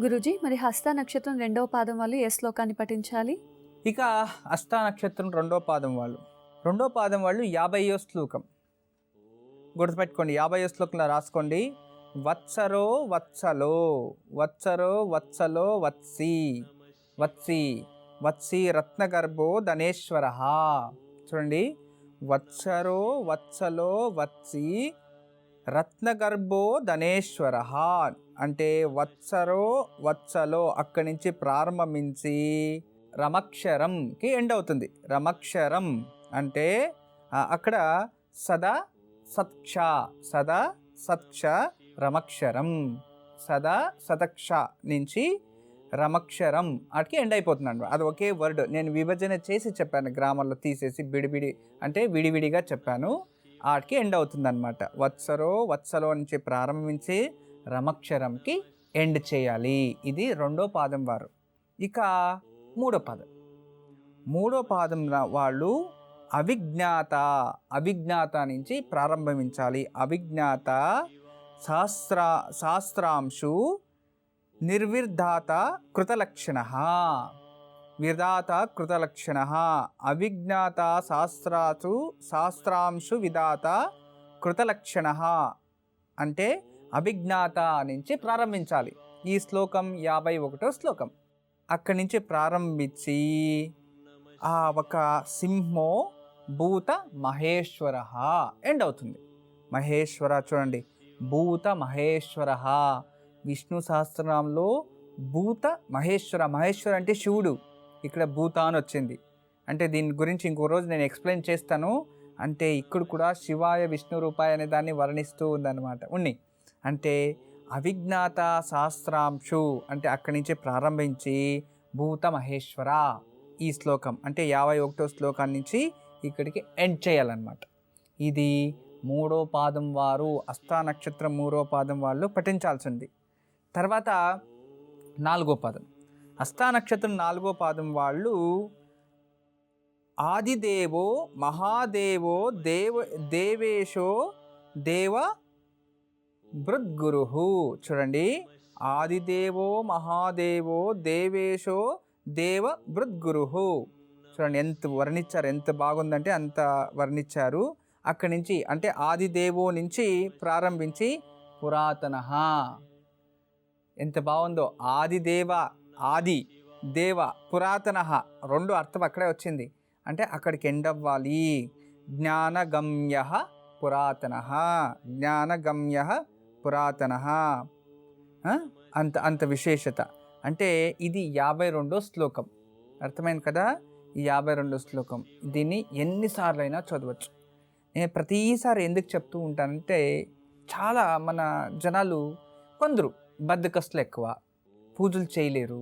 గురూజీ, మరి హస్త నక్షత్రం రెండవ పాదం వాళ్ళు ఏ శ్లోకాన్ని పఠించాలి? ఇక హస్త నక్షత్రం రెండో పాదం వాళ్ళు 50వ శ్లోకం గుర్తుపెట్టుకోండి. 50వ శ్లోకంలో రాసుకోండి. వత్సరో వత్సలో వత్సరో వత్సలో వత్సి వత్సి వత్సి రత్నగర్భో ధనేశ్వర. చూడండి, వత్సరో వత్సలో వత్సి రత్నగర్భో ధనేశ్వర అంటే వత్సరో వత్సలో అక్కడి నుంచి ప్రారంభించి రమక్షరంకి ఎండ్ అవుతుంది. రమక్షరం అంటే అక్కడ సదా సత్క్ష సదా సత్క్ష రమక్షరం సదా సతక్ష నుంచి రమక్షరం అటుకి ఎండ్ అయిపోతుంది అన్నమాట. అది ఒకే వర్డ్. నేను విభజన చేసి చెప్పాను, గ్రామర్లో తీసేసి బిడిబిడి అంటే విడివిడిగా చెప్పాను. ఆటికి ఎండ్ అవుతుంది అనమాట. వత్సరో వత్సలో నుంచి ప్రారంభించి రమక్షరంకి ఎండ్ చేయాలి. ఇది రెండో పాదం వారు. ఇక మూడో పాదం వాళ్ళు అవిజ్ఞాత నుంచి ప్రారంభించాలి. అవిజ్ఞాత శాస్త్రాంశు నిర్విర్ధాత కృతలక్షణ విధాత కృతలక్షణ అవిజ్ఞాత శాస్త్రాంశు విధాత కృతలక్షణ అంటే అవిజ్ఞాత నుంచి ప్రారంభించాలి. ఈ శ్లోకం 51వ శ్లోకం. అక్కడి నుంచి ప్రారంభించి ఒక సింహో భూత మహేశ్వర ఎండ్ అవుతుంది. మహేశ్వర చూడండి, భూత మహేశ్వర. విష్ణు సహస్రనామంలో భూత మహేశ్వర అంటే శివుడు, ఇక్కడ భూత అని వచ్చింది. అంటే దీని గురించి ఇంకో రోజు నేను ఎక్స్ప్లెయిన్ చేస్తాను. అంటే ఇక్కడ కూడా శివాయ విష్ణు రూపాయ అనే దాన్ని వర్ణిస్తూ ఉందన్నమాట. అంటే అవిజ్ఞాత శాస్త్రాంశు అంటే అక్కడి నుంచి ప్రారంభించి భూత మహేశ్వర ఈ శ్లోకం అంటే 51వ శ్లోకాన్ని నుంచి ఇక్కడికి ఎండ్ చేయాలన్నమాట. ఇది మూడో పాదం వారు, హస్త నక్షత్రం మూడో పాదం వాళ్ళు పఠించాల్సింది. తర్వాత 4వ పాదం, హస్త నక్షత్రం 4వ పాదం వాళ్ళు ఆదిదేవో మహాదేవో దేవేశో దేవ భృద్గురు. చూడండి, ఆదిదేవో మహాదేవో దేవేశో దేవ భృద్గురు. చూడండి ఎంత వర్ణించారు, ఎంత బాగుందంటే అంత వర్ణించారు. అక్కడి నుంచి అంటే ఆదిదేవో నుంచి ప్రారంభించి పురాతన, ఎంత బాగుందో. ఆదిదేవ ఆది దేవ పురాతన రెండు అర్థం అక్కడే వచ్చింది. అంటే అక్కడికి ఎండ్ అవ్వాలి. జ్ఞానగమ్య పురాతన జ్ఞానగమ్య పురాతన అంత విశేషత. అంటే ఇది 52వ శ్లోకం. అర్థమైంది కదా? ఈ 52వ శ్లోకం దీన్ని ఎన్నిసార్లు అయినా చదవచ్చు. నేను ప్రతిసారి ఎందుకు చెప్తూ ఉంటానంటే చాలా మన జనాలు కొందరు బద్ధకస్తులు ఎక్కువ, పూజలు చేయలేరు.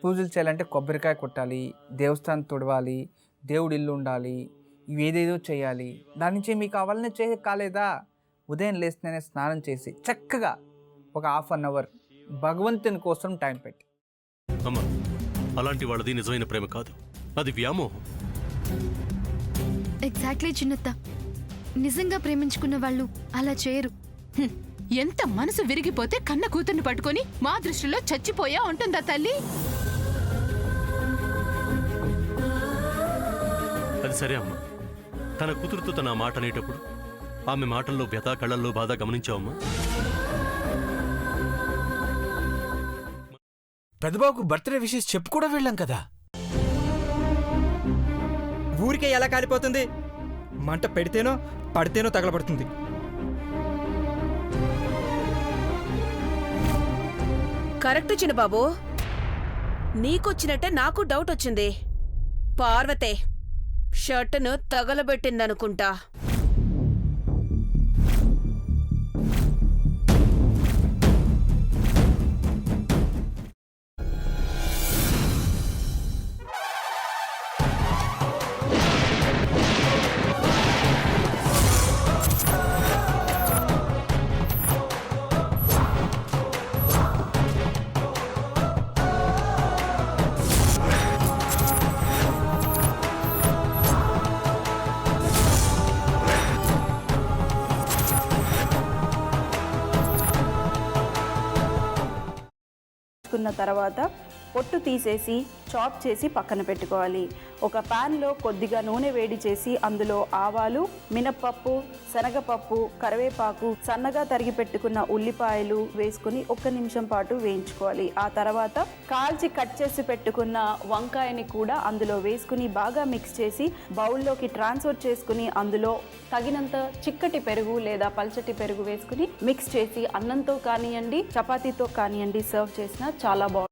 పూజలు చేయాలంటే కొబ్బరికాయ కొట్టాలి, దేవస్థానం తుడవాలి, దేవుడి ఇల్లు ఉండాలి, ఇవి ఏదేదో చేయాలి. దాని నుంచి మీకు అవన్నీ కాలేదా? ఉదయం లేస్తేనే స్నానం చేసి చక్కగా ఒక ½ అన్ అవర్ భగవంతుని కోసం టైం పెట్టి. అమ్మా, అలాంటి వాళ్ళది నిజమైన ప్రేమ కాదు, అది వ్యామోహం. ఎగ్జాక్ట్లీ చిన్నత్త, నిజంగా ప్రేమించుకున్న వాళ్ళు అలా చేయరు. ఎంత మనసు విరిగిపోతే కన్న కూతుర్ని పట్టుకొని మా దృష్టిలో చచ్చిపోయా ఉంటుందా తల్లి? అది సరే అమ్మా, తన కూతురుతో తన మాట అనేటప్పుడు ఆమె మాటల్లో వ్యథ, కళ్ళల్లో బాధ గమనించావమ్మా? పెద్దబాబుకు బర్త్డే విషెస్ చెప్పు కూడా వెళ్ళాం కదా. ఊరికే ఎలా కాలిపోతుంది? మంట పెడితేనో పడితేనో తగలబడుతుంది. కరెక్ట్ చిన్నబాబు, నీకొచ్చినట్టే నాకు డౌట్ వచ్చింది. పార్వతే షర్టును తగలబెట్టిందనుకుంటా. వేయించుకున్న తర్వాత పొట్టు తీసేసి చాప్ చేసి పక్కన పెట్టుకోవాలి. ఒక ప్యాన్లో కొద్దిగా నూనె వేడి చేసి అందులో ఆవాలు, మినప్పప్పు, శనగపప్పు, కరివేపాకు, సన్నగా తరిగి పెట్టుకున్న ఉల్లిపాయలు వేసుకుని 1 నిమిషం పాటు వేయించుకోవాలి. ఆ తర్వాత కాల్చి కట్ చేసి పెట్టుకున్న వంకాయని కూడా అందులో వేసుకుని బాగా మిక్స్ చేసి బౌల్లోకి ట్రాన్స్ఫర్ చేసుకుని అందులో తగినంత చిక్కటి పెరుగు లేదా పల్చటి పెరుగు వేసుకుని మిక్స్ చేసి అన్నంతో కానివ్వండి, చపాతీతో కానివ్వండి సర్వ్ చేసినా చాలా బాగుంటుంది.